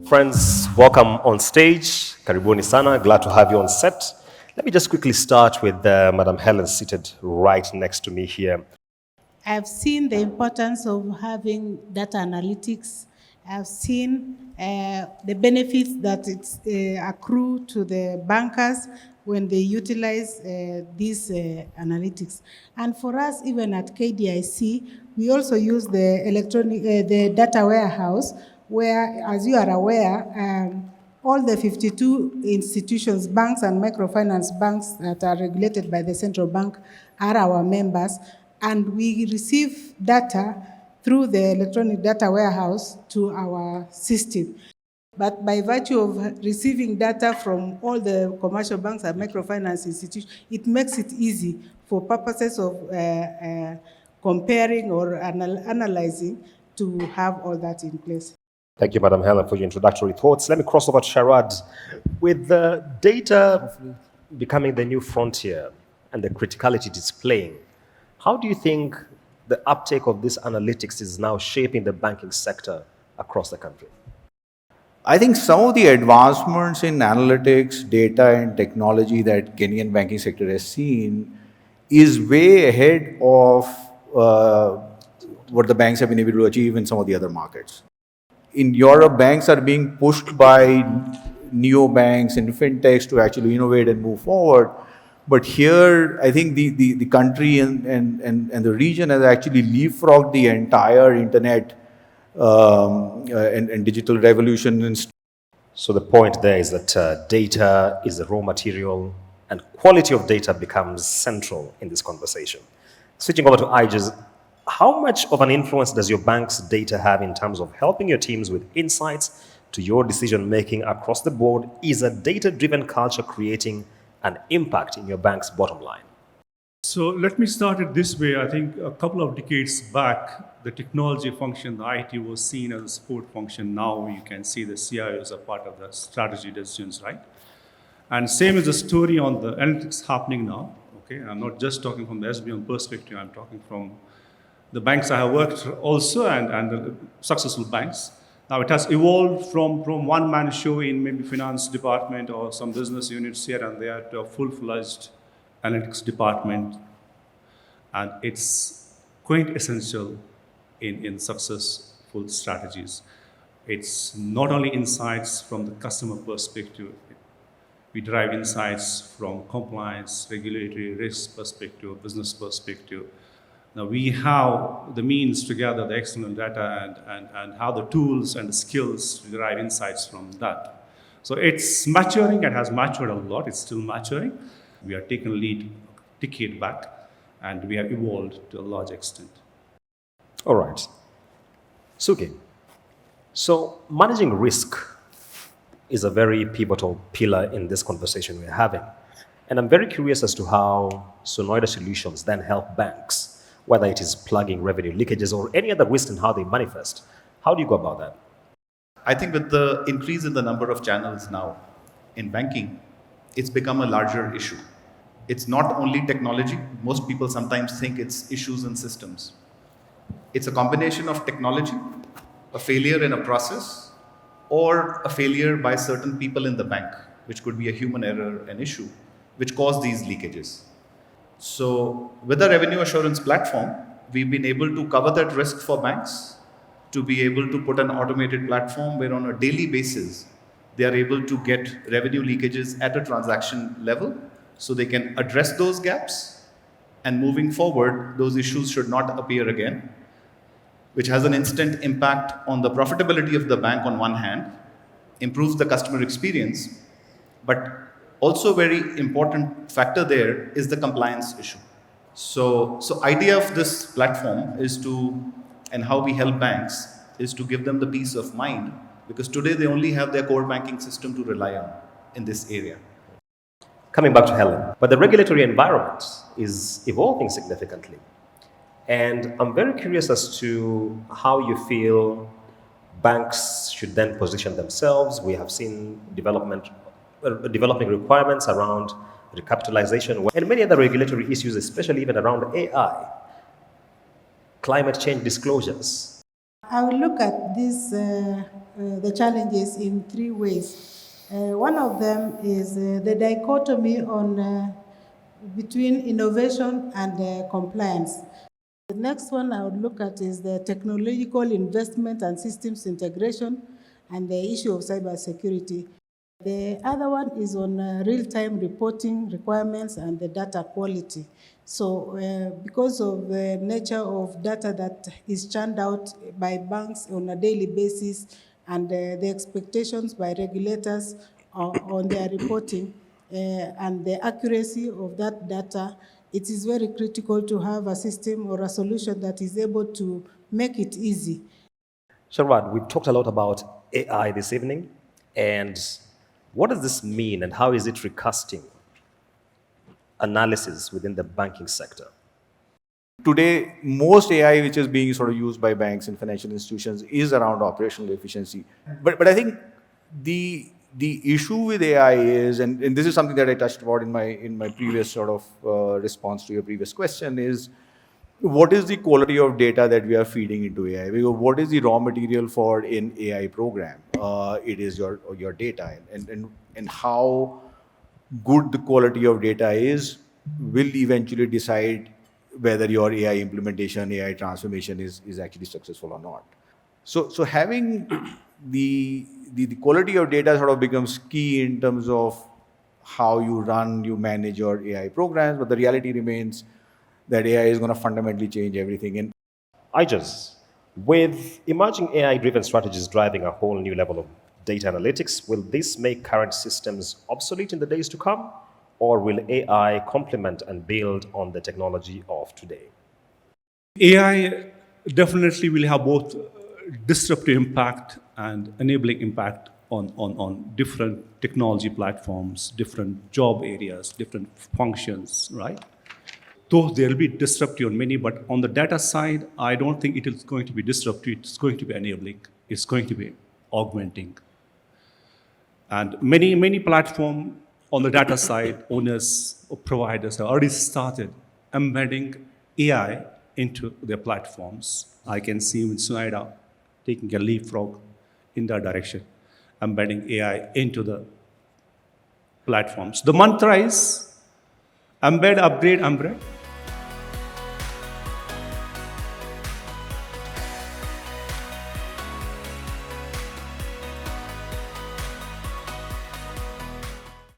Friends, welcome on stage. Karibuni sana. Glad to have you on set. Let me just quickly start with Madam Helen seated right next to me here. I've seen the importance of having data analytics. I've seen the benefits that it's accrue to the bankers when they utilize these analytics. And for us, even at KDIC, we also use the the data warehouse, where, as you are aware, all the 52 institutions, banks and microfinance banks that are regulated by the central bank are our members, and we receive data through the electronic data warehouse to our system. But by virtue of receiving data from all the commercial banks and microfinance institutions, it makes it easy for purposes of comparing or analyzing to have all that in place. Thank you, Madam Helen, for your introductory thoughts. Let me cross over to Sharad. With the data becoming the new frontier and the criticality it is playing, how do you think the uptake of this analytics is now shaping the banking sector across the country? I think some of the advancements in analytics, data, and technology that Kenyan banking sector has seen is way ahead of what the banks have been able to achieve in some of the other markets. In Europe, banks are being pushed by neobanks and fintechs to actually innovate and move forward. But here, I think the country and the region has actually leapfrogged the entire internet and digital revolution. So the point there is that data is the raw material and quality of data becomes central in this conversation. Switching over to Aijaz, how much of an influence does your bank's data have in terms of helping your teams with insights to your decision making across the board? Is a data-driven culture creating an impact in your bank's bottom line? So let me start it this way. I think a couple of decades back, the technology function, the IT, was seen as a support function. Now you can see the CIO is a part of the strategy decisions, right? And same is the story on the analytics happening now. Okay, I'm not just talking from the SBM perspective. I'm talking from the banks I have worked also and the successful banks. Now it has evolved from one-man show in maybe finance department or some business units here and there to a full-fledged analytics department. And it's quite essential in successful strategies. It's not only insights from the customer perspective. We derive insights from compliance, regulatory risk perspective, business perspective. Now we have the means to gather the external data and have the tools and the skills to derive insights from that. So it's maturing. It has matured a lot. It's still maturing. We are taking a lead a decade back, and we have evolved to a large extent. All right. Suki, so managing risk is a very pivotal pillar in this conversation we're having. And I'm very curious as to how Sunoida solutions then help banks, whether it is plugging revenue leakages or any other risk in how they manifest. How do you go about that? I think with the increase in the number of channels now in banking, it's become a larger issue. It's not only technology. Most people sometimes think it's issues and systems. It's a combination of technology, a failure in a process, or a failure by certain people in the bank, which could be a human error, an issue, which cause these leakages. So with the revenue assurance platform, we've been able to cover that risk for banks, to be able to put an automated platform where on a daily basis, they are able to get revenue leakages at a transaction level so they can address those gaps. And moving forward, those issues should not appear again, which has an instant impact on the profitability of the bank on one hand, improves the customer experience, but also a very important factor there is the compliance issue. So idea of this platform is to, and how we help banks, is to give them the peace of mind, because today they only have their core banking system to rely on in this area. Coming back to Helen, but the regulatory environment is evolving significantly. And I'm very curious as to how you feel banks should then position themselves. We have seen developing requirements around recapitalization and many other regulatory issues, especially even around AI, climate change disclosures. I will look at the challenges in three ways. One of them is the dichotomy between innovation and compliance. The next one I would look at is the technological investment and systems integration and the issue of cybersecurity. The other one is on real-time reporting requirements and the data quality. So because of the nature of data that is churned out by banks on a daily basis and the expectations by regulators on their reporting and the accuracy of that data, it is very critical to have a system or a solution that is able to make it easy. Sharwad, we've talked a lot about AI this evening, and what does this mean and how is it recasting analysis within the banking sector? Today, most AI which is being sort of used by banks and financial institutions is around operational efficiency. But I think the issue with AI is, and this is something that I touched upon in my previous sort of response to your previous question, is what is the quality of data that we are feeding into AI? Because what is the raw material for an AI program? It is your data, and how good the quality of data is will eventually decide whether your AI implementation, AI transformation is actually successful or not. So having the quality of data sort of becomes key in terms of how you manage your AI programs, but the reality remains that AI is going to fundamentally change everything. And Ijas, with emerging AI-driven strategies driving a whole new level of data analytics, will this make current systems obsolete in the days to come, or will AI complement and build on the technology of today? AI definitely will have both disruptive impact and enabling impact on different technology platforms, different job areas, different functions, right? Though there will be disruptive on many, but on the data side, I don't think it is going to be disruptive. It's going to be enabling. It's going to be augmenting. And many platform on the data side, owners or providers have already started embedding AI into their platforms. I can see with Sunoida taking a leapfrog in that direction, embedding AI into the platforms. The mantra is embed, upgrade, embed.